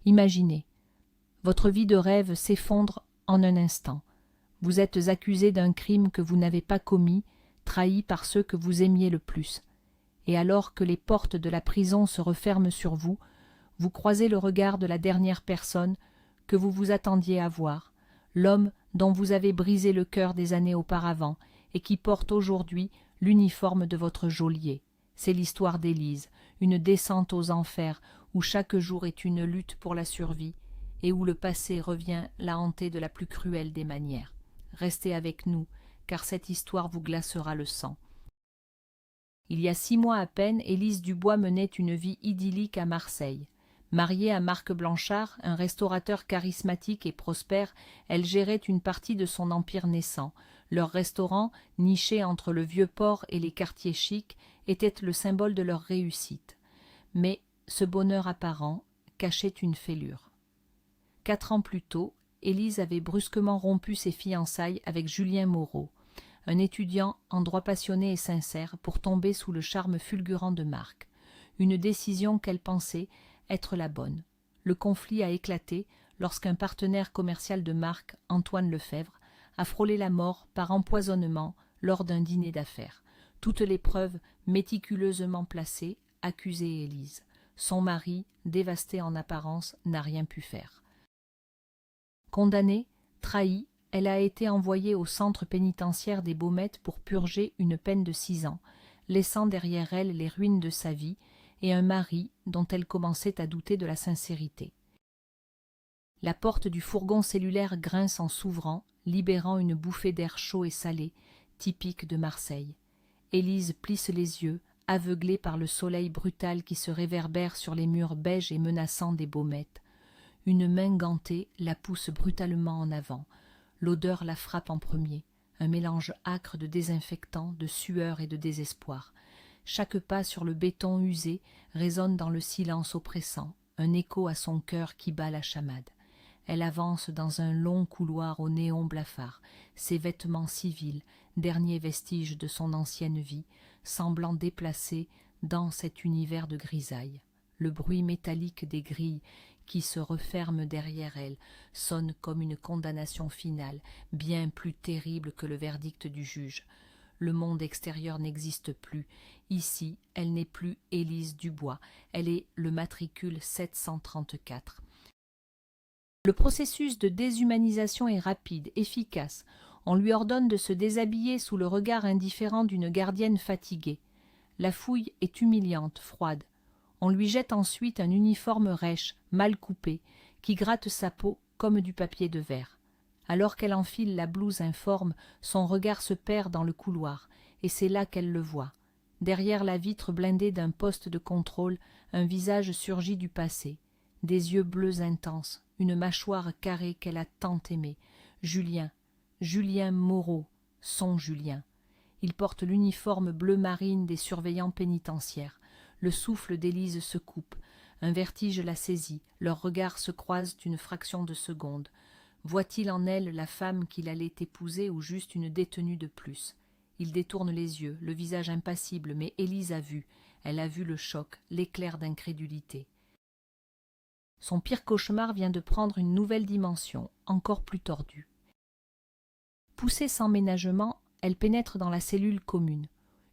Imaginez, votre vie de rêve s'effondre en un instant. Vous êtes accusé d'un crime que vous n'avez pas commis, trahi par ceux que vous aimiez le plus. Et alors que les portes de la prison se referment sur vous, vous croisez le regard de la dernière personne que vous vous attendiez à voir, l'homme dont vous avez brisé le cœur des années auparavant et qui porte aujourd'hui l'uniforme de votre geôlier. C'est l'histoire d'Élise, une descente aux enfers où chaque jour est une lutte pour la survie et où le passé revient la hanter de la plus cruelle des manières. Restez avec nous, car cette histoire vous glacera le sang. Il y a 6 mois à peine, Élise Dubois menait une vie idyllique à Marseille. Mariée à Marc Blanchard, un restaurateur charismatique et prospère, elle gérait une partie de son empire naissant. Leur restaurant, niché entre le vieux port et les quartiers chics, était le symbole de leur réussite. Mais ce bonheur apparent cachait une fêlure. 4 ans plus tôt, Élise avait brusquement rompu ses fiançailles avec Julien Moreau, un étudiant en droit passionné et sincère, pour tomber sous le charme fulgurant de Marc. Une décision qu'elle pensait être la bonne. Le conflit a éclaté lorsqu'un partenaire commercial de Marc, Antoine Lefebvre, a frôlé la mort par empoisonnement lors d'un dîner d'affaires. Toutes les preuves méticuleusement placées accusaient Élise. Son mari, dévasté en apparence, n'a rien pu faire. Condamnée, trahie, elle a été envoyée au centre pénitentiaire des Baumettes pour purger une peine de 6 ans, laissant derrière elle les ruines de sa vie et un mari dont elle commençait à douter de la sincérité. La porte du fourgon cellulaire grince en s'ouvrant, libérant une bouffée d'air chaud et salé, typique de Marseille. Élise plisse les yeux, aveuglée par le soleil brutal qui se réverbère sur les murs beiges et menaçants des Baumettes. Une main gantée la pousse brutalement en avant. L'odeur la frappe en premier, un mélange âcre de désinfectant, de sueur et de désespoir. Chaque pas sur le béton usé résonne dans le silence oppressant, un écho à son cœur qui bat la chamade. Elle avance dans un long couloir au néon blafard, ses vêtements civils, derniers vestiges de son ancienne vie, semblant déplacés dans cet univers de grisaille. Le bruit métallique des grilles qui se referment derrière elle sonne comme une condamnation finale, bien plus terrible que le verdict du juge. Le monde extérieur n'existe plus. Ici, elle n'est plus Élise Dubois, elle est le matricule 734. Le processus de déshumanisation est rapide, efficace. On lui ordonne de se déshabiller sous le regard indifférent d'une gardienne fatiguée. La fouille est humiliante, froide. On lui jette ensuite un uniforme rêche, mal coupé, qui gratte sa peau comme du papier de verre. Alors qu'elle enfile la blouse informe, son regard se perd dans le couloir, et c'est là qu'elle le voit. Derrière la vitre blindée d'un poste de contrôle, un visage surgit du passé, des yeux bleus intenses, une mâchoire carrée qu'elle a tant aimée. Julien Moreau, son Julien. Il porte l'uniforme bleu marine des surveillants pénitentiaires. Le souffle d'Élise se coupe. Un vertige la saisit. Leurs regards se croisent une fraction de seconde. Voit-il en elle la femme qu'il allait épouser ou juste une détenue de plus? Il détourne les yeux, le visage impassible, mais Élise a vu. Elle a vu le choc, l'éclair d'incrédulité. Son pire cauchemar vient de prendre une nouvelle dimension, encore plus tordue. Poussée sans ménagement, elle pénètre dans la cellule commune.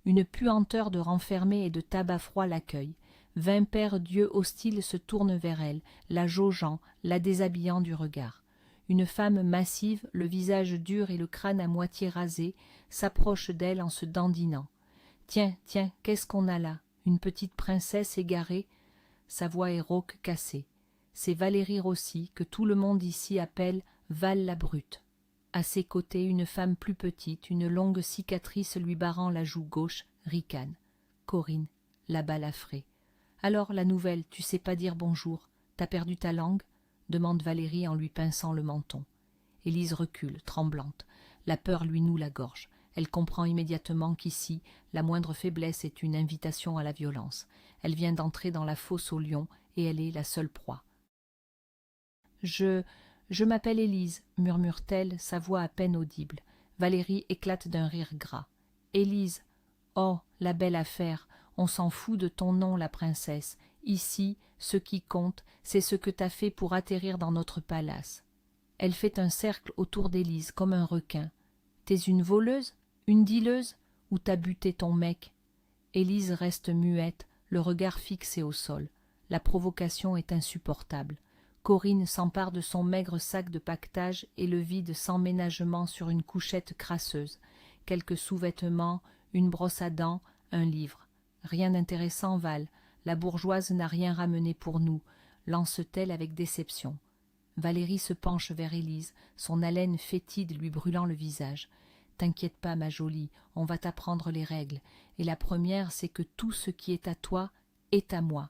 Une puanteur de renfermé et de tabac froid l'accueille. 20 paires d'yeux hostiles se tournent vers elle, la jaugeant, la déshabillant du regard. Une femme massive, le visage dur et le crâne à moitié rasé, s'approche d'elle en se dandinant. « Tiens, qu'est-ce qu'on a là? Une petite princesse égarée ?» Sa voix est rauque, cassée. C'est Valérie Rossi, que tout le monde ici appelle Val la Brute. À ses côtés, une femme plus petite, une longue cicatrice lui barrant la joue gauche, ricane. Corinne, la balafrée. « Alors, la nouvelle, tu sais pas dire bonjour? T'as perdu ta langue ?» demande Valérie en lui pinçant le menton. Élise recule, tremblante. La peur lui noue la gorge. Elle comprend immédiatement qu'ici, la moindre faiblesse est une invitation à la violence. Elle vient d'entrer dans la fosse aux lions et elle est la seule proie. « Je m'appelle Élise, murmure-t-elle, sa voix à peine audible. Valérie éclate d'un rire gras. Élise, oh, la belle affaire, on s'en fout de ton nom, la princesse. Ici, ce qui compte, c'est ce que t'as fait pour atterrir dans notre palace. » Elle fait un cercle autour d'Élise comme un requin. « T'es une voleuse, une dileuse, ou t'as buté ton mec ?» Élise reste muette, le regard fixé au sol. La provocation est insupportable. Corinne s'empare de son maigre sac de paquetage et le vide sans ménagement sur une couchette crasseuse. Quelques sous-vêtements, une brosse à dents, un livre. Rien d'intéressant, Val. La bourgeoise n'a rien ramené pour nous, lance-t-elle avec déception. Valérie se penche vers Élise, son haleine fétide lui brûlant le visage. « T'inquiète pas, ma jolie, on va t'apprendre les règles. Et la première, c'est que tout ce qui est à toi est à moi. »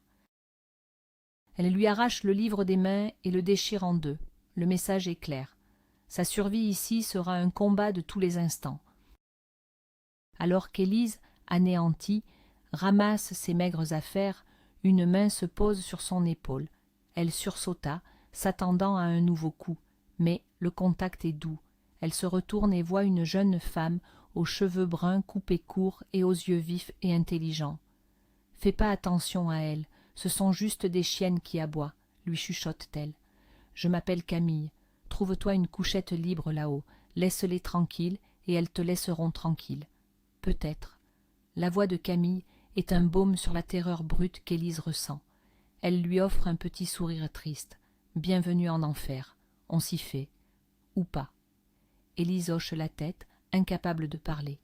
Elle lui arrache le livre des mains et le déchire en deux. Le message est clair. Sa survie ici sera un combat de tous les instants. Alors qu'Élise, anéantie, ramasse ses maigres affaires, une main se pose sur son épaule. Elle sursauta, s'attendant à un nouveau coup, mais le contact est doux. Elle se retourne et voit une jeune femme aux cheveux bruns coupés courts et aux yeux vifs et intelligents. « Fais pas attention à elle, ce sont juste des chiennes qui aboient, » lui chuchote-t-elle. « Je m'appelle Camille. Trouve-toi une couchette libre là-haut, laisse-les tranquilles et elles te laisseront tranquille. » Peut-être. La voix de Camille est un baume sur la terreur brute qu'Élise ressent. Elle lui offre un petit sourire triste. Bienvenue en enfer. On s'y fait. Ou pas. Élise hoche la tête, incapable de parler.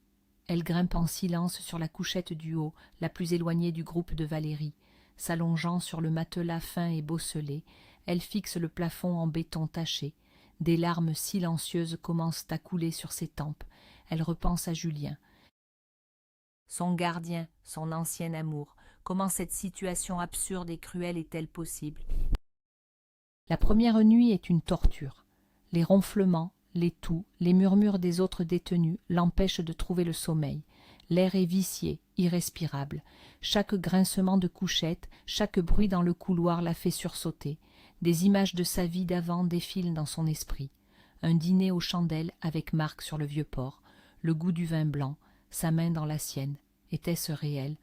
Elle grimpe en silence sur la couchette du haut, la plus éloignée du groupe de Valérie. S'allongeant sur le matelas fin et bosselé, elle fixe le plafond en béton taché. Des larmes silencieuses commencent à couler sur ses tempes. Elle repense à Julien. Son gardien, son ancien amour. Comment cette situation absurde et cruelle est-elle possible? La première nuit est une torture. Les ronflements, les toux, les murmures des autres détenus l'empêchent de trouver le sommeil. L'air est vicié, irrespirable. Chaque grincement de couchette, chaque bruit dans le couloir la fait sursauter. Des images de sa vie d'avant défilent dans son esprit. Un dîner aux chandelles avec Marc sur le vieux port, le goût du vin blanc, sa main dans la sienne. Était-ce réel?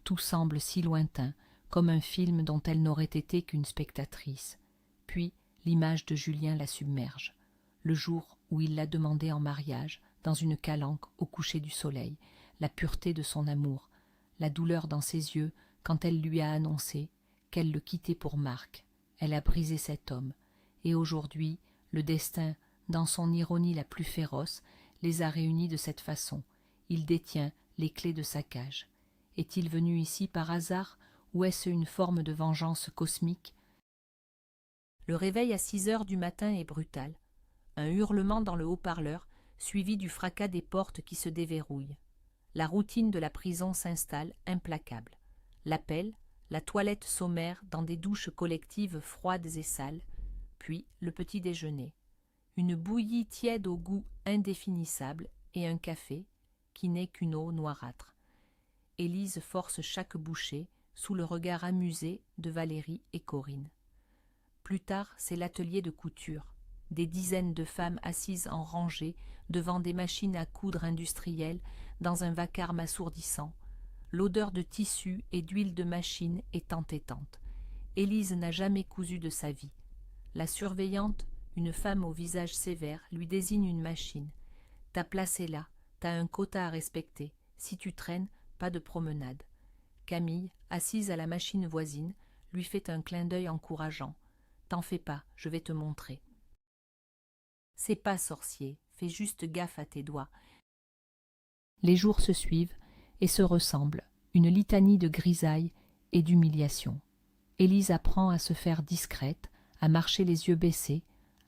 Tout semble si lointain, comme un film dont elle n'aurait été qu'une spectatrice. Puis l'image de Julien la submerge. Le jour où il l'a demandée en mariage, dans une calanque au coucher du soleil, la pureté de son amour, la douleur dans ses yeux quand elle lui a annoncé qu'elle le quittait pour Marc. Elle a brisé cet homme, et aujourd'hui, le destin, dans son ironie la plus féroce, les a réunis de cette façon. Il détient les clés de sa cage. Est-il venu ici par hasard, ou est-ce une forme de vengeance cosmique? Le réveil à 6 heures du matin est brutal. Un hurlement dans le haut-parleur, suivi du fracas des portes qui se déverrouillent. La routine de la prison s'installe, implacable. L'appel, la toilette sommaire dans des douches collectives froides et sales, puis le petit déjeuner. Une bouillie tiède au goût indéfinissable et un café qui n'est qu'une eau noirâtre. Élise force chaque bouchée sous le regard amusé de Valérie et Corinne. Plus tard, c'est l'atelier de couture. Des dizaines de femmes assises en rangée devant des machines à coudre industrielles dans un vacarme assourdissant. L'odeur de tissu et d'huile de machine est entêtante. Élise n'a jamais cousu de sa vie. La surveillante, une femme au visage sévère, lui désigne une machine. « Ta place est là, t'as un quota à respecter. Si tu traînes, pas de promenade. » Camille, assise à la machine voisine, lui fait un clin d'œil encourageant. « T'en fais pas, je vais te montrer. » C'est pas sorcier, fais juste gaffe à tes doigts. Les jours se suivent et se ressemblent, une litanie de grisailles et d'humiliations. Élise apprend à se faire discrète, à marcher les yeux baissés,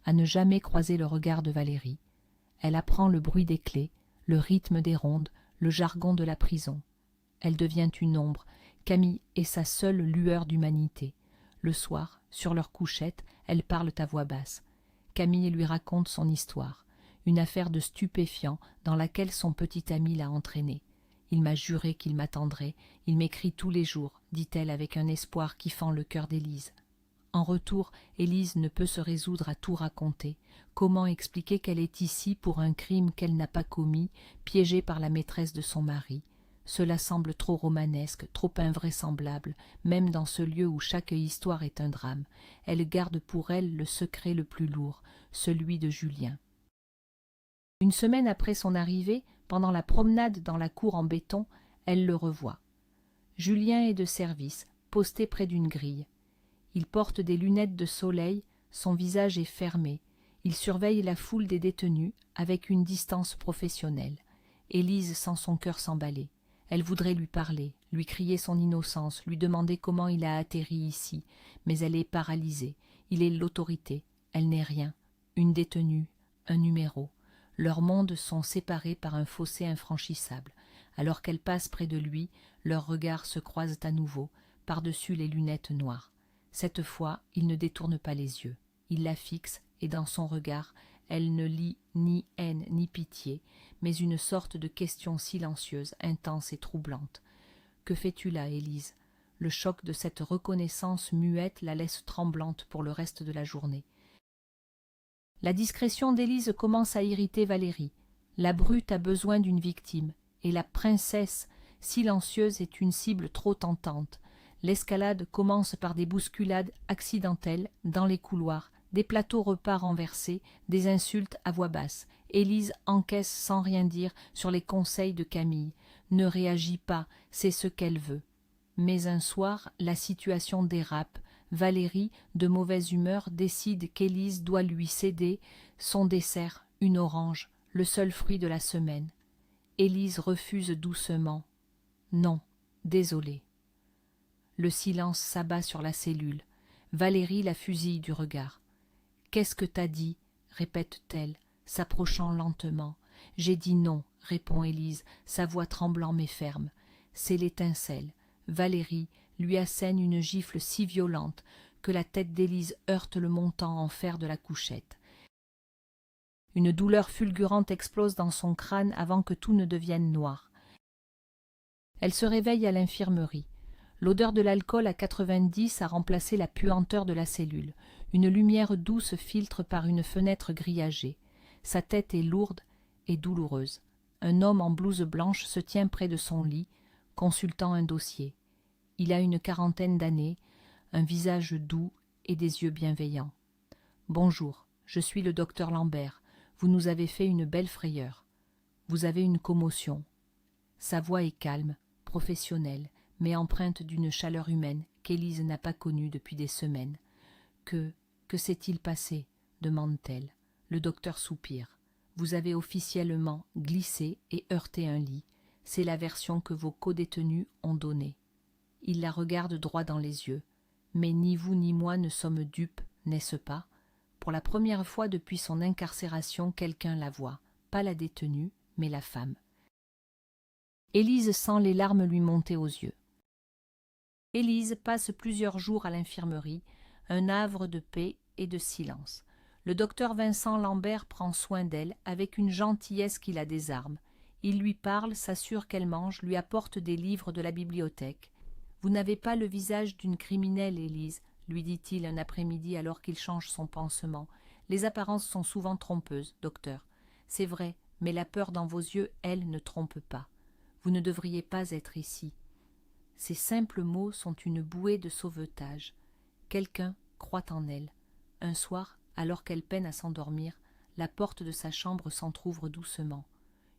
à ne jamais croiser le regard de Valérie. Elle apprend le bruit des clés, le rythme des rondes, le jargon de la prison. Elle devient une ombre. Camille est sa seule lueur d'humanité. Le soir, sur leur couchette, elles parlent à voix basse. Camille lui raconte son histoire, une affaire de stupéfiant dans laquelle son petit ami l'a entraînée. Il m'a juré qu'il m'attendrait, il m'écrit tous les jours, dit-elle avec un espoir qui fend le cœur d'Élise. En retour, Élise ne peut se résoudre à tout raconter. Comment expliquer qu'elle est ici pour un crime qu'elle n'a pas commis, piégée par la maîtresse de son mari? Cela semble trop romanesque, trop invraisemblable, même dans ce lieu où chaque histoire est un drame. Elle garde pour elle le secret le plus lourd, celui de Julien. Une semaine après son arrivée, pendant la promenade dans la cour en béton, elle le revoit. Julien est de service, posté près d'une grille. Il porte des lunettes de soleil, son visage est fermé. Il surveille la foule des détenus avec une distance professionnelle. Élise sent son cœur s'emballer. Elle voudrait lui parler, lui crier son innocence, lui demander comment il a atterri ici, mais elle est paralysée. Il est l'autorité, elle n'est rien. Une détenue, un numéro. Leurs mondes sont séparés par un fossé infranchissable. Alors qu'elle passe près de lui, leurs regards se croisent à nouveau, par-dessus les lunettes noires. Cette fois, il ne détourne pas les yeux. Il la fixe, et dans son regard, elle ne lit ni haine ni pitié, mais une sorte de question silencieuse, intense et troublante. « Que fais-tu là, Élise ?» Le choc de cette reconnaissance muette la laisse tremblante pour le reste de la journée. La discrétion d'Élise commence à irriter Valérie. La brute a besoin d'une victime, et la princesse silencieuse est une cible trop tentante. L'escalade commence par des bousculades accidentelles dans les couloirs, des plateaux repas renversés, des insultes à voix basse. Élise encaisse sans rien dire sur les conseils de Camille. Ne réagit pas, c'est ce qu'elle veut. Mais un soir, la situation dérape. Valérie, de mauvaise humeur, décide qu'Élise doit lui céder son dessert, une orange, le seul fruit de la semaine. Élise refuse doucement. « Non, désolée. » Le silence s'abat sur la cellule. Valérie la fusille du regard. « Qu'est-ce que t'as dit ?» répète-t-elle, s'approchant lentement. « J'ai dit non, » répond Élise, sa voix tremblant mais ferme. C'est l'étincelle. Valérie lui assène une gifle si violente que la tête d'Élise heurte le montant en fer de la couchette. Une douleur fulgurante explose dans son crâne avant que tout ne devienne noir. Elle se réveille à l'infirmerie. L'odeur de l'alcool à 90 a remplacé la puanteur de la cellule. Une lumière douce filtre par une fenêtre grillagée. Sa tête est lourde et douloureuse. Un homme en blouse blanche se tient près de son lit, consultant un dossier. Il a une quarantaine d'années, un visage doux et des yeux bienveillants. « Bonjour, je suis le docteur Lambert. Vous nous avez fait une belle frayeur. Vous avez une commotion. » Sa voix est calme, professionnelle, mais empreinte d'une chaleur humaine qu'Élise n'a pas connue depuis des semaines. « Que s'est-il passé ?» demande-t-elle. Le docteur soupire. « Vous avez officiellement glissé et heurté un lit. C'est la version que vos codétenus ont donnée. » Il la regarde droit dans les yeux. « Mais ni vous ni moi ne sommes dupes, n'est-ce pas ? Pour la première fois depuis son incarcération, quelqu'un la voit. Pas la détenue, mais la femme. » Élise sent les larmes lui monter aux yeux. Élise passe plusieurs jours à l'infirmerie, un havre de paix et de silence. Le docteur Vincent Lambert prend soin d'elle avec une gentillesse qui la désarme. Il lui parle, s'assure qu'elle mange, lui apporte des livres de la bibliothèque. « Vous n'avez pas le visage d'une criminelle, Élise, » lui dit-il un après-midi alors qu'il change son pansement. « Les apparences sont souvent trompeuses, docteur. C'est vrai, mais la peur dans vos yeux, elle, ne trompe pas. Vous ne devriez pas être ici. » Ces simples mots sont une bouée de sauvetage. Quelqu'un croit en elle. Un soir, alors qu'elle peine à s'endormir, la porte de sa chambre s'entr'ouvre doucement.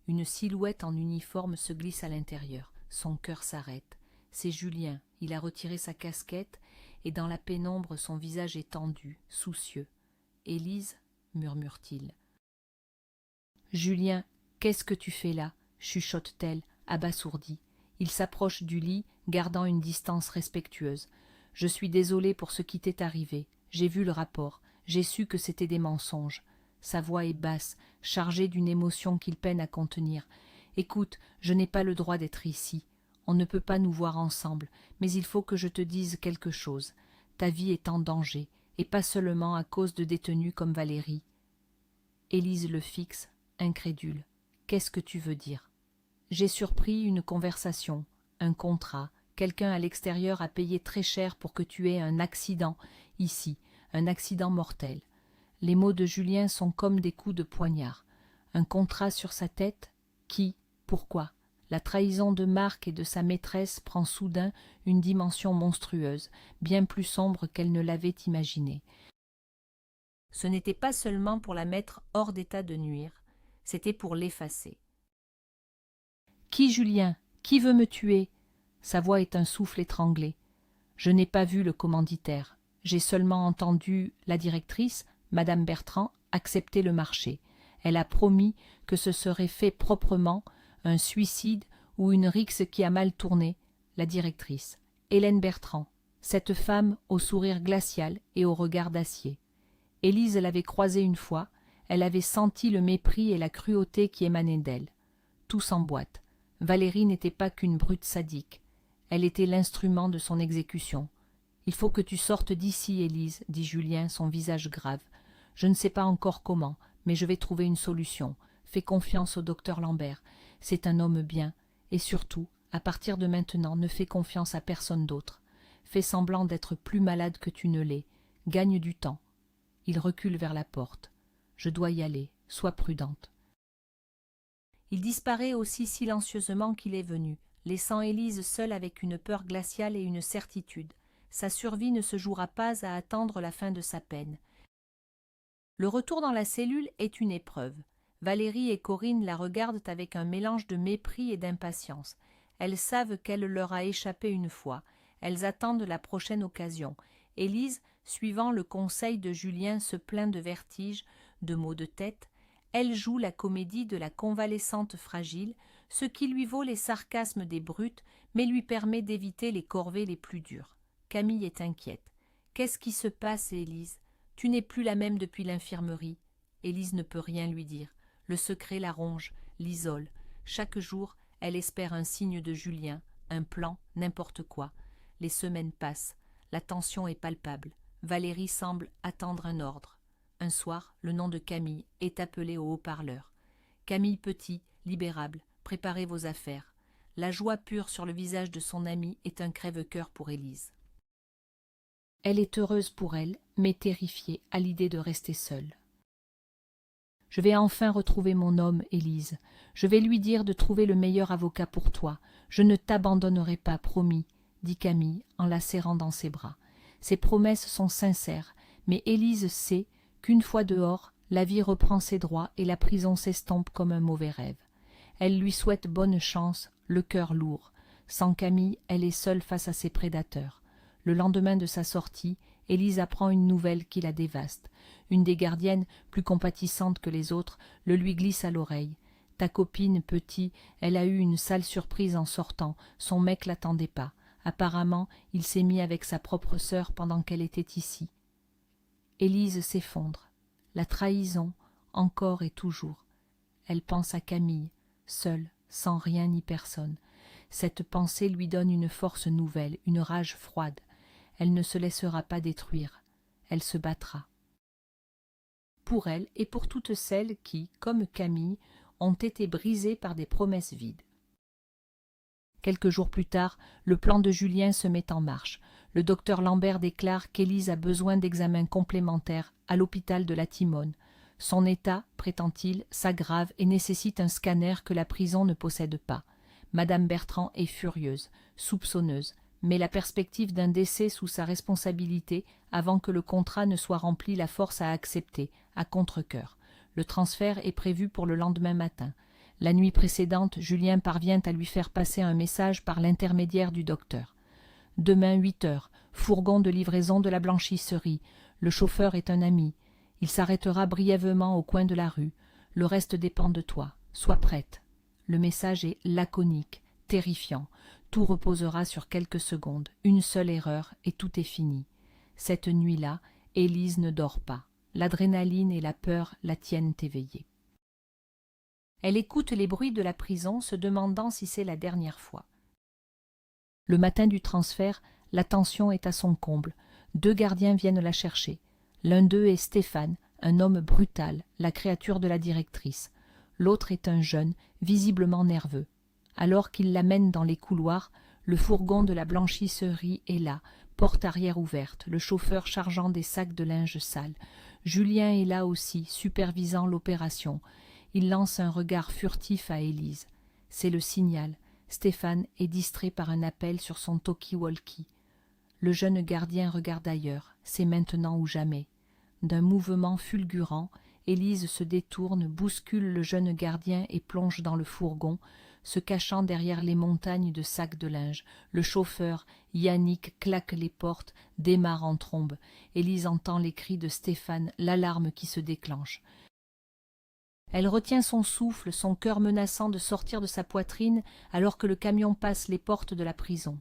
Une silhouette en uniforme se glisse à l'intérieur. Son cœur s'arrête. C'est Julien. Il a retiré sa casquette et dans la pénombre son visage est tendu, soucieux. « Élise, murmure-t-il. « Julien, qu'est-ce que tu fais là ?» chuchote-t-elle, abasourdie. Il s'approche du lit, gardant une distance respectueuse. « Je suis désolée pour ce qui t'est arrivé. J'ai vu le rapport. J'ai su que c'était des mensonges. » Sa voix est basse, chargée d'une émotion qu'il peine à contenir. « Écoute, je n'ai pas le droit d'être ici. On ne peut pas nous voir ensemble, mais il faut que je te dise quelque chose. Ta vie est en danger, et pas seulement à cause de détenus comme Valérie. » Élise le fixe, incrédule. « Qu'est-ce que tu veux dire ?»« J'ai surpris une conversation, un contrat. Quelqu'un à l'extérieur a payé très cher pour que tu aies un accident ici, un accident mortel. » Les mots de Julien sont comme des coups de poignard. Un contrat sur sa tête? Qui? Pourquoi? La trahison de Marc et de sa maîtresse prend soudain une dimension monstrueuse, bien plus sombre qu'elle ne l'avait imaginée. Ce n'était pas seulement pour la mettre hors d'état de nuire, c'était pour l'effacer. « Qui, Julien? Qui veut me tuer ?» Sa voix est un souffle étranglé. Je n'ai pas vu le commanditaire. J'ai seulement entendu la directrice, Madame Bertrand, accepter le marché. Elle a promis que ce serait fait proprement, un suicide ou une rixe qui a mal tourné. La directrice, Hélène Bertrand, cette femme au sourire glacial et au regard d'acier. Élise l'avait croisée une fois, elle avait senti le mépris et la cruauté qui émanaient d'elle. Tout s'emboîte. Valérie n'était pas qu'une brute sadique. Elle était l'instrument de son exécution. « Il faut que tu sortes d'ici, Élise, » dit Julien, son visage grave. « Je ne sais pas encore comment, mais je vais trouver une solution. Fais confiance au docteur Lambert. C'est un homme bien. Et surtout, à partir de maintenant, ne fais confiance à personne d'autre. Fais semblant d'être plus malade que tu ne l'es. Gagne du temps. » Il recule vers la porte. « Je dois y aller. Sois prudente. » Il disparaît aussi silencieusement qu'il est venu, laissant Élise seule avec une peur glaciale et une certitude. Sa survie ne se jouera pas à attendre la fin de sa peine. Le retour dans la cellule est une épreuve. Valérie et Corinne la regardent avec un mélange de mépris et d'impatience. Elles savent qu'elle leur a échappé une fois. Elles attendent la prochaine occasion. Élise, suivant le conseil de Julien, se plaint de vertige, de maux de tête. Elle joue la comédie de la convalescente fragile, ce qui lui vaut les sarcasmes des brutes, mais lui permet d'éviter les corvées les plus dures. Camille est inquiète. « Qu'est-ce qui se passe, Élise? Tu n'es plus la même depuis l'infirmerie. » Élise ne peut rien lui dire. Le secret la ronge, l'isole. Chaque jour, elle espère un signe de Julien, un plan, n'importe quoi. Les semaines passent. La tension est palpable. Valérie semble attendre un ordre. Un soir, le nom de Camille est appelé au haut-parleur. « Camille Petit, libérable, préparez vos affaires. » La joie pure sur le visage de son amie est un crève-cœur pour Élise. Elle est heureuse pour elle, mais terrifiée à l'idée de rester seule. « Je vais enfin retrouver mon homme, Élise. Je vais lui dire de trouver le meilleur avocat pour toi. Je ne t'abandonnerai pas, promis, » dit Camille en la serrant dans ses bras. Ses promesses sont sincères, mais Élise sait qu'une fois dehors, la vie reprend ses droits et la prison s'estompe comme un mauvais rêve. Elle lui souhaite bonne chance, le cœur lourd. Sans Camille, elle est seule face à ses prédateurs. Le lendemain de sa sortie, Élise apprend une nouvelle qui la dévaste. Une des gardiennes, plus compatissante que les autres, le lui glisse à l'oreille. « Ta copine, Petit, elle a eu une sale surprise en sortant, son mec l'attendait pas. Apparemment, il s'est mis avec sa propre sœur pendant qu'elle était ici. » Élise s'effondre. La trahison, encore et toujours. Elle pense à Camille, seule, sans rien ni personne. Cette pensée lui donne une force nouvelle, une rage froide. Elle ne se laissera pas détruire. Elle se battra. Pour elle et pour toutes celles qui, comme Camille, ont été brisées par des promesses vides. Quelques jours plus tard, le plan de Julien se met en marche. Le docteur Lambert déclare qu'Élise a besoin d'examens complémentaires à l'hôpital de la Timone. Son état, prétend-il, s'aggrave et nécessite un scanner que la prison ne possède pas. Madame Bertrand est furieuse, soupçonneuse, mais la perspective d'un décès sous sa responsabilité avant que le contrat ne soit rempli la force à accepter, à contre-cœur. Le transfert est prévu pour le lendemain matin. La nuit précédente, Julien parvient à lui faire passer un message par l'intermédiaire du docteur. « Demain 8 heures, fourgon de livraison de la blanchisserie. Le chauffeur est un ami. Il s'arrêtera brièvement au coin de la rue. Le reste dépend de toi. Sois prête. » Le message est laconique, terrifiant. Tout reposera sur quelques secondes. Une seule erreur et tout est fini. Cette nuit-là, Élise ne dort pas. L'adrénaline et la peur la tiennent éveillée. Elle écoute les bruits de la prison, se demandant si c'est la dernière fois. Le matin du transfert, la tension est à son comble. 2 gardiens viennent la chercher. L'un d'eux est Stéphane, un homme brutal, la créature de la directrice. L'autre est un jeune, visiblement nerveux. Alors qu'il l'amène dans les couloirs, le fourgon de la blanchisserie est là, porte arrière ouverte, le chauffeur chargeant des sacs de linge sale. Julien est là aussi, supervisant l'opération. Il lance un regard furtif à Élise. C'est le signal. Stéphane est distrait par un appel sur son talkie-walkie. Le jeune gardien regarde ailleurs, c'est maintenant ou jamais. D'un mouvement fulgurant, Élise se détourne, bouscule le jeune gardien et plonge dans le fourgon, se cachant derrière les montagnes de sacs de linge. Le chauffeur, Yannick, claque les portes, démarre en trombe. Élise entend les cris de Stéphane, l'alarme qui se déclenche. Elle retient son souffle, son cœur menaçant de sortir de sa poitrine alors que le camion passe les portes de la prison.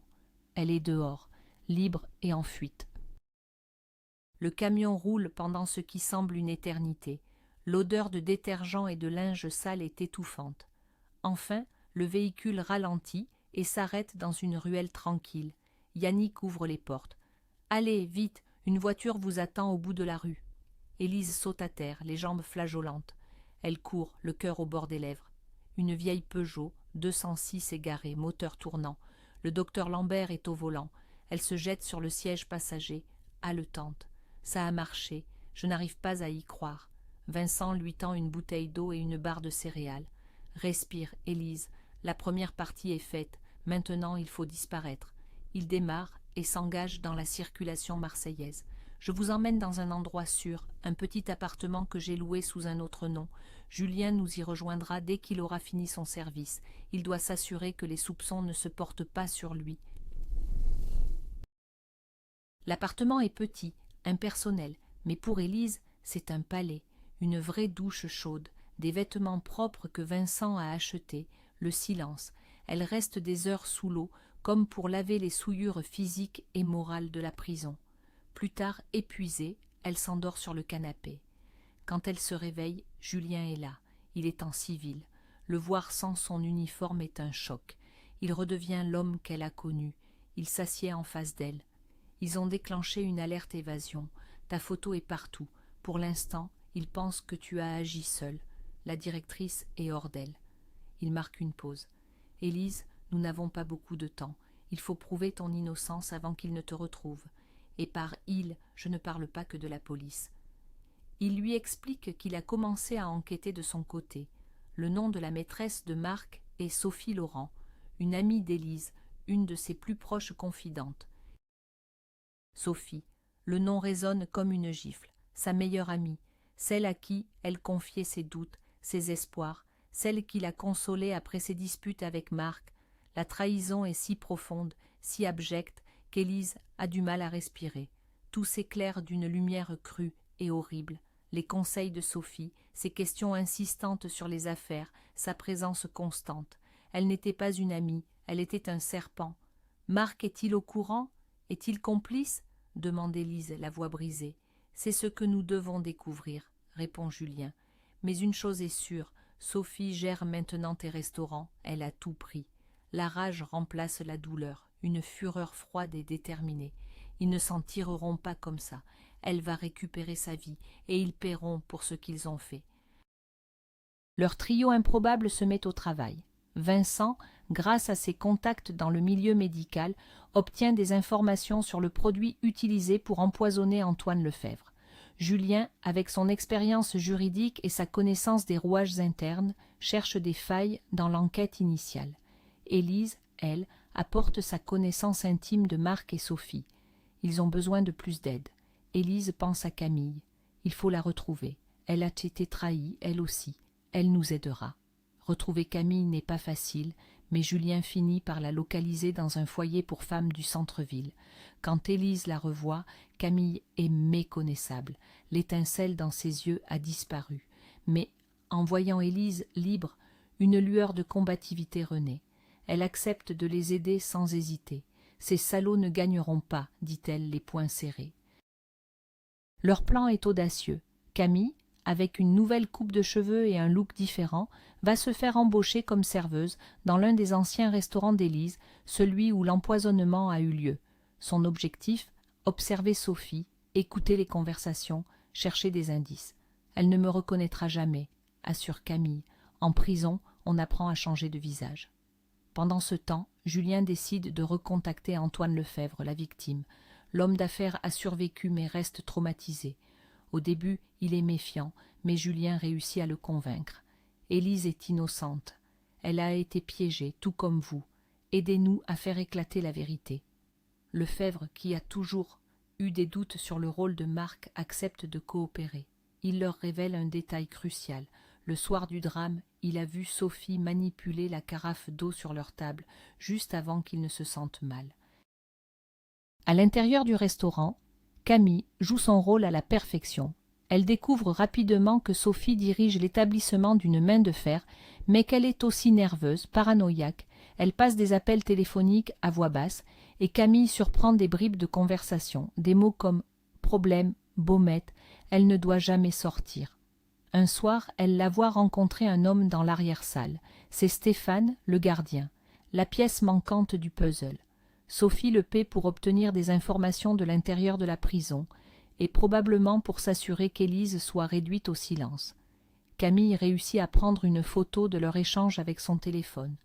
Elle est dehors, libre et en fuite. Le camion roule pendant ce qui semble une éternité. L'odeur de détergent et de linge sale est étouffante. Enfin, le véhicule ralentit et s'arrête dans une ruelle tranquille. Yannick ouvre les portes. « Allez, vite, une voiture vous attend au bout de la rue. » Élise saute à terre, les jambes flageolantes. Elle court, le cœur au bord des lèvres. Une vieille Peugeot 206 est garée, moteur tournant. Le docteur Lambert est au volant. Elle se jette sur le siège passager, haletante. Ça a marché, je n'arrive pas à y croire. Vincent lui tend une bouteille d'eau et une barre de céréales. Respire, Élise, la première partie est faite, maintenant il faut disparaître. Il démarre et s'engage dans la circulation marseillaise. Je vous emmène dans un endroit sûr, un petit appartement que j'ai loué sous un autre nom. Julien nous y rejoindra dès qu'il aura fini son service. Il doit s'assurer que les soupçons ne se portent pas sur lui. L'appartement est petit, impersonnel, mais pour Élise, c'est un palais, une vraie douche chaude, des vêtements propres que Vincent a achetés, le silence. Elle reste des heures sous l'eau, comme pour laver les souillures physiques et morales de la prison. Plus tard, épuisée, elle s'endort sur le canapé. Quand elle se réveille, Julien est là. Il est en civil. Le voir sans son uniforme est un choc. Il redevient l'homme qu'elle a connu. Il s'assied en face d'elle. Ils ont déclenché une alerte évasion. Ta photo est partout. Pour l'instant, ils pensent que tu as agi seule. La directrice est hors d'elle. Il marque une pause. Élise, nous n'avons pas beaucoup de temps. Il faut prouver ton innocence avant qu'ils ne te retrouvent. Et par « il », je ne parle pas que de la police. Il lui explique qu'il a commencé à enquêter de son côté. Le nom de la maîtresse de Marc est Sophie Laurent, une amie d'Élise, une de ses plus proches confidentes. Sophie, le nom résonne comme une gifle, sa meilleure amie, celle à qui elle confiait ses doutes, ses espoirs, celle qui l'a consolée après ses disputes avec Marc. La trahison est si profonde, si abjecte, qu'Élise a du mal à respirer. Tout s'éclaire d'une lumière crue et horrible. Les conseils de Sophie, ses questions insistantes sur les affaires, sa présence constante. Elle n'était pas une amie, elle était un serpent. Marc est-il au courant? Est-il complice? Demande Élise, la voix brisée. C'est ce que nous devons découvrir, répond Julien. Mais une chose est sûre, Sophie gère maintenant tes restaurants, elle a tout pris. La rage remplace la douleur, une fureur froide et déterminée. Ils ne s'en tireront pas comme ça. Elle va récupérer sa vie, et ils paieront pour ce qu'ils ont fait. Leur trio improbable se met au travail. Vincent, grâce à ses contacts dans le milieu médical, obtient des informations sur le produit utilisé pour empoisonner Antoine Lefèvre. Julien, avec son expérience juridique et sa connaissance des rouages internes, cherche des failles dans l'enquête initiale. Élise, elle, apporte sa connaissance intime de Marc et Sophie. Ils ont besoin de plus d'aide. Élise pense à Camille. Il faut la retrouver. Elle a été trahie, elle aussi. Elle nous aidera. Retrouver Camille n'est pas facile, mais Julien finit par la localiser dans un foyer pour femmes du centre-ville. Quand Élise la revoit, Camille est méconnaissable. L'étincelle dans ses yeux a disparu. Mais, en voyant Élise libre, une lueur de combativité renaît. Elle accepte de les aider sans hésiter. Ces salauds ne gagneront pas, dit-elle, les poings serrés. Leur plan est audacieux. Camille, avec une nouvelle coupe de cheveux et un look différent, va se faire embaucher comme serveuse dans l'un des anciens restaurants d'Élise, celui où l'empoisonnement a eu lieu. Son objectif, observer Sophie, écouter les conversations, chercher des indices. Elle ne me reconnaîtra jamais, assure Camille. En prison, on apprend à changer de visage. Pendant ce temps, Julien décide de recontacter Antoine Lefèvre, la victime. L'homme d'affaires a survécu mais reste traumatisé. Au début, il est méfiant, mais Julien réussit à le convaincre. Élise est innocente. Elle a été piégée, tout comme vous. Aidez-nous à faire éclater la vérité. Lefebvre, qui a toujours eu des doutes sur le rôle de Marc, accepte de coopérer. Il leur révèle un détail crucial. Le soir du drame, il a vu Sophie manipuler la carafe d'eau sur leur table, juste avant qu'ils ne se sentent mal. À l'intérieur du restaurant, Camille joue son rôle à la perfection. Elle découvre rapidement que Sophie dirige l'établissement d'une main de fer, mais qu'elle est aussi nerveuse, paranoïaque. Elle passe des appels téléphoniques à voix basse, et Camille surprend des bribes de conversation, des mots comme « problème »,« baumette », elle ne doit jamais sortir. Un soir, elle la voit rencontrer un homme dans l'arrière-salle. C'est Stéphane, le gardien, la pièce manquante du puzzle. Sophie le paie pour obtenir des informations de l'intérieur de la prison, et probablement pour s'assurer qu'Élise soit réduite au silence. Camille réussit à prendre une photo de leur échange avec son téléphone.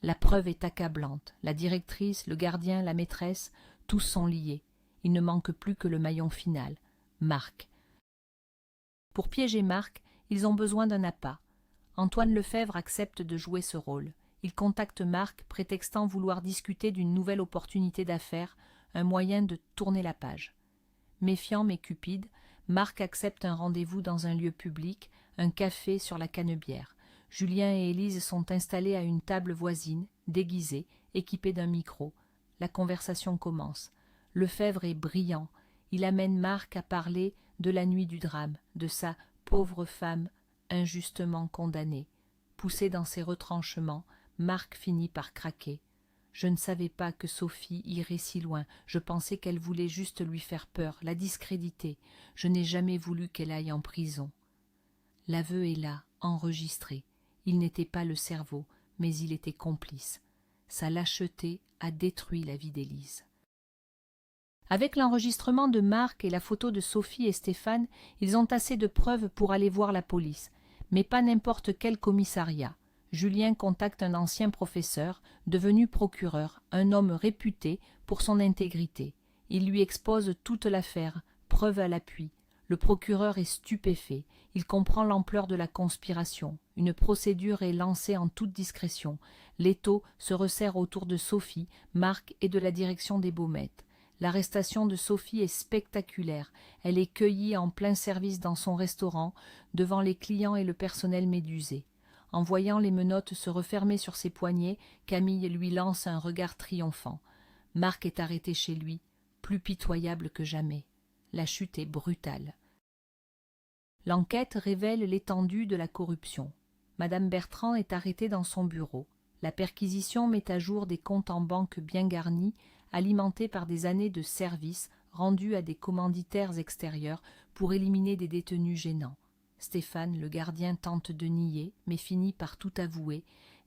La preuve est accablante. La directrice, le gardien, la maîtresse, tous sont liés. Il ne manque plus que le maillon final, Marc. Pour piéger Marc, ils ont besoin d'un appât. Antoine Lefebvre accepte de jouer ce rôle. Il contacte Marc, prétextant vouloir discuter d'une nouvelle opportunité d'affaires, un moyen de tourner la page. Méfiant mais cupide, Marc accepte un rendez-vous dans un lieu public, un café sur la Canebière. Julien et Élise sont installés à une table voisine, déguisés, équipés d'un micro. La conversation commence. Lefebvre est brillant. Il amène Marc à parler de la nuit du drame, de sa pauvre femme injustement condamnée. Poussé dans ses retranchements, Marc finit par craquer. Je ne savais pas que Sophie irait si loin. Je pensais qu'elle voulait juste lui faire peur, la discréditer. Je n'ai jamais voulu qu'elle aille en prison. L'aveu est là, enregistré. Il n'était pas le cerveau, mais il était complice. Sa lâcheté a détruit la vie d'Élise. Avec l'enregistrement de Marc et la photo de Sophie et Stéphane, ils ont assez de preuves pour aller voir la police, mais pas n'importe quel commissariat. Julien contacte un ancien professeur, devenu procureur, un homme réputé pour son intégrité. Il lui expose toute l'affaire, preuve à l'appui. Le procureur est stupéfait. Il comprend l'ampleur de la conspiration. Une procédure est lancée en toute discrétion. L'étau se resserre autour de Sophie, Marc et de la direction des Baumettes. L'arrestation de Sophie est spectaculaire. Elle est cueillie en plein service dans son restaurant, devant les clients et le personnel médusé. En voyant les menottes se refermer sur ses poignets, Camille lui lance un regard triomphant. Marc est arrêté chez lui, plus pitoyable que jamais. La chute est brutale. L'enquête révèle l'étendue de la corruption. Madame Bertrand est arrêtée dans son bureau. La perquisition met à jour des comptes en banque bien garnis, alimentés par des années de service rendus à des commanditaires extérieurs pour éliminer des détenus gênants. Stéphane, le gardien, tente de nier, mais finit par tout avouer,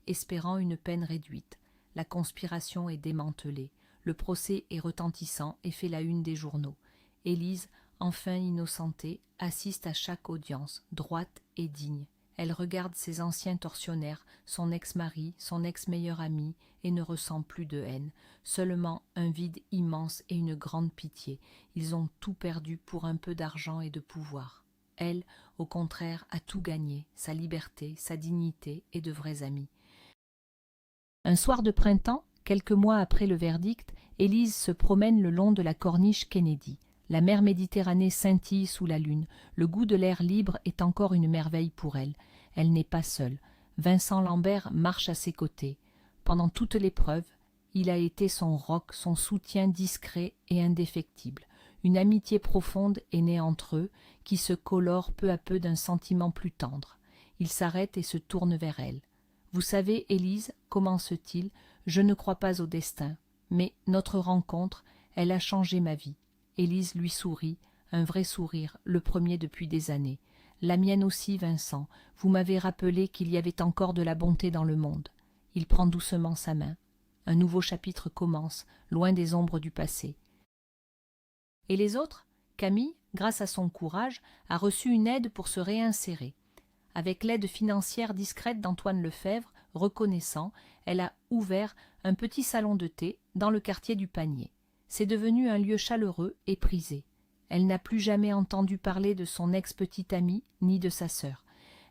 espérant une peine réduite. La conspiration est démantelée. Le procès est retentissant et fait la une des journaux. Élise, enfin innocentée, assiste à chaque audience, droite et digne. Elle regarde ses anciens tortionnaires, son ex-mari, son ex-meilleur ami, et ne ressent plus de haine, seulement un vide immense et une grande pitié. Ils ont tout perdu pour un peu d'argent et de pouvoir. Elle, au contraire, a tout gagné, sa liberté, sa dignité et de vrais amis. Un soir de printemps, quelques mois après le verdict, Élise se promène le long de la corniche Kennedy. La mer Méditerranée scintille sous la lune. Le goût de l'air libre est encore une merveille pour elle. Elle n'est pas seule. Vincent Lambert marche à ses côtés. Pendant toute l'épreuve, il a été son roc, son soutien discret et indéfectible. Une amitié profonde est née entre eux, qui se colore peu à peu d'un sentiment plus tendre. Il s'arrête et se tourne vers elle. « Vous savez, Élise, commence-t-il, je ne crois pas au destin, mais notre rencontre, elle a changé ma vie. » Élise lui sourit, un vrai sourire, le premier depuis des années. « La mienne aussi, Vincent, vous m'avez rappelé qu'il y avait encore de la bonté dans le monde. » Il prend doucement sa main. Un nouveau chapitre commence, loin des ombres du passé. Et les autres? Camille, grâce à son courage, a reçu une aide pour se réinsérer. Avec l'aide financière discrète d'Antoine Lefebvre, reconnaissant, elle a ouvert un petit salon de thé dans le quartier du Panier. C'est devenu un lieu chaleureux et prisé. Elle n'a plus jamais entendu parler de son ex-petite amie ni de sa sœur.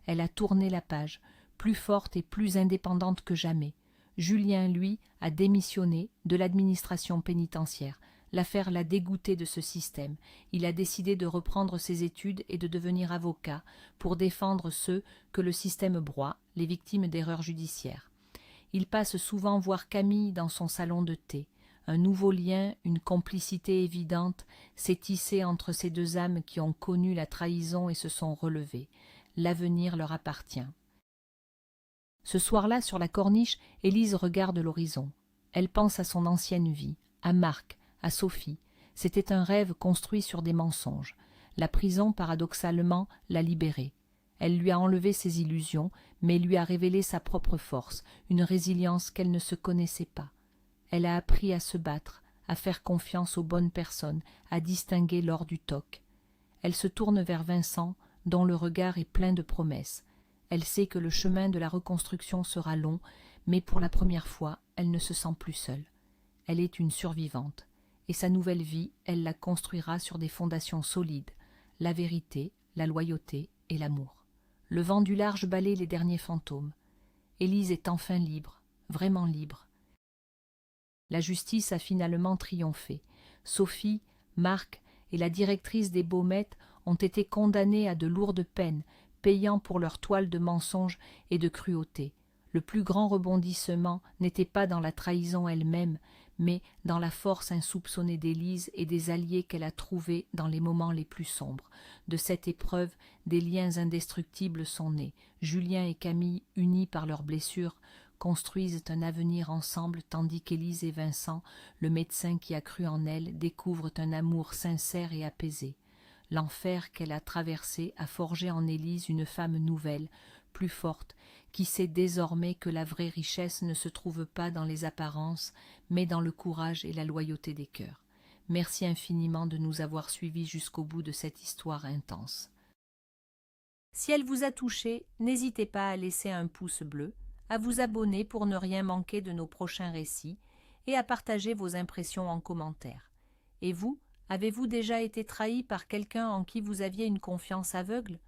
Elle a tourné la page, plus forte et plus indépendante que jamais. Julien, lui, a démissionné de l'administration pénitentiaire. L'affaire l'a dégoûté de ce système. Il a décidé de reprendre ses études et de devenir avocat pour défendre ceux que le système broie, les victimes d'erreurs judiciaires. Il passe souvent voir Camille dans son salon de thé. Un nouveau lien, une complicité évidente s'est tissé entre ces deux âmes qui ont connu la trahison et se sont relevées. L'avenir leur appartient. Ce soir-là, sur la corniche, Élise regarde l'horizon. Elle pense à son ancienne vie, à Marc, à Sophie. C'était un rêve construit sur des mensonges. La prison, paradoxalement, l'a libérée. Elle lui a enlevé ses illusions, mais lui a révélé sa propre force, une résilience qu'elle ne se connaissait pas. Elle a appris à se battre, à faire confiance aux bonnes personnes, à distinguer l'or du toc. Elle se tourne vers Vincent, dont le regard est plein de promesses. Elle sait que le chemin de la reconstruction sera long, mais pour la première fois, elle ne se sent plus seule. Elle est une survivante, et sa nouvelle vie, elle la construira sur des fondations solides, la vérité, la loyauté et l'amour. Le vent du large balaie les derniers fantômes. Élise est enfin libre, vraiment libre. La justice a finalement triomphé. Sophie, Marc et la directrice des Baumettes ont été condamnés à de lourdes peines, payant pour leur toile de mensonges et de cruauté. Le plus grand rebondissement n'était pas dans la trahison elle-même, mais dans la force insoupçonnée d'Élise et des alliés qu'elle a trouvés dans les moments les plus sombres. De cette épreuve, des liens indestructibles sont nés. Julien et Camille, unis par leurs blessures, construisent un avenir ensemble, tandis qu'Élise et Vincent, le médecin qui a cru en elle, découvrent un amour sincère et apaisé. L'enfer qu'elle a traversé a forgé en Élise une femme nouvelle, plus forte, qui sait désormais que la vraie richesse ne se trouve pas dans les apparences, mais dans le courage et la loyauté des cœurs. Merci infiniment de nous avoir suivis jusqu'au bout de cette histoire intense. Si elle vous a touché, n'hésitez pas à laisser un pouce bleu, à vous abonner pour ne rien manquer de nos prochains récits et à partager vos impressions en commentaire. Et vous, avez-vous déjà été trahi par quelqu'un en qui vous aviez une confiance aveugle ?